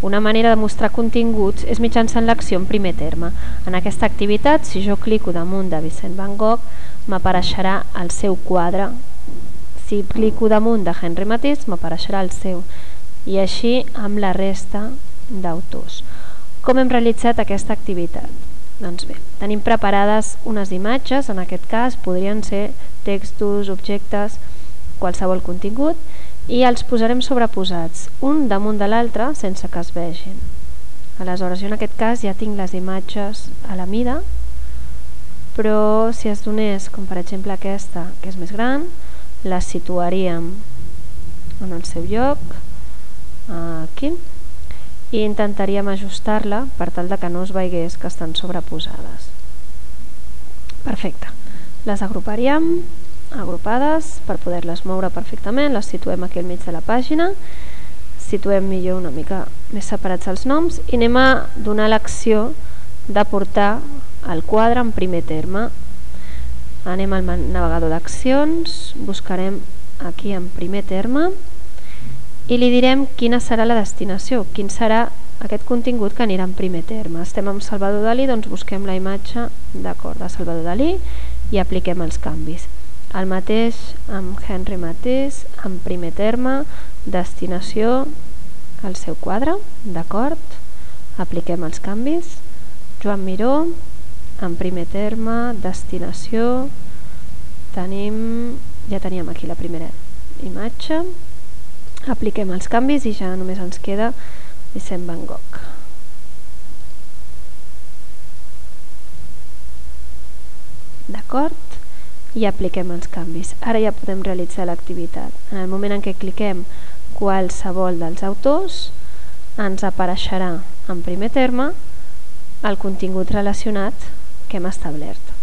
Una manera de mostrar continguts és mitjançant l'acció en primer terme. En aquesta activitat, si jo clico damunt de Vincent van Gogh, m'apareixerà el seu quadre. Si clico damunt de Henri Matisse, m'apareixerà el seu. I així amb la resta d'autors. Com hem realitzat aquesta activitat? Doncs bé, tenim preparades unes imatges, en aquest cas podrien ser textos, objectes, qualsevol contingut, i els posarem sobreposats, un damunt de l'altre sense que es vegin. Aleshores, jo en aquest cas ja tinc les imatges a la mida, però si es donés, com per exemple aquesta, que és més gran, la situaríem en el seu lloc, aquí, i intentaríem ajustar-la per tal de que no es veiés que estan sobreposades. Perfecte. Les agruparíem agrupades per poder-les moure perfectament, les situem aquí al mig de la pàgina, situem millor una mica més separats els noms i anem a donar l'acció de portar el quadre en primer terme. Anem al navegador d'accions, buscarem aquí en primer terme i li direm quina serà la destinació, quin serà aquest contingut que anirà en primer terme. Estem amb Salvador Dalí, doncs busquem la imatge de Salvador Dalí i apliquem els canvis. El mateix amb Henri Matisse, en primer terme, destinació, el seu quadre, d'acord? Apliquem els canvis. Joan Miró, en primer terme, destinació, ja teníem aquí la primera imatge, apliquem els canvis i ja només ens queda Vincent van Gogh. D'acord? I apliquem els canvis. Ara ja podem realitzar l'activitat. En el moment en què cliquem qualsevol dels autors, ens apareixerà en primer terme el contingut relacionat que hem establert.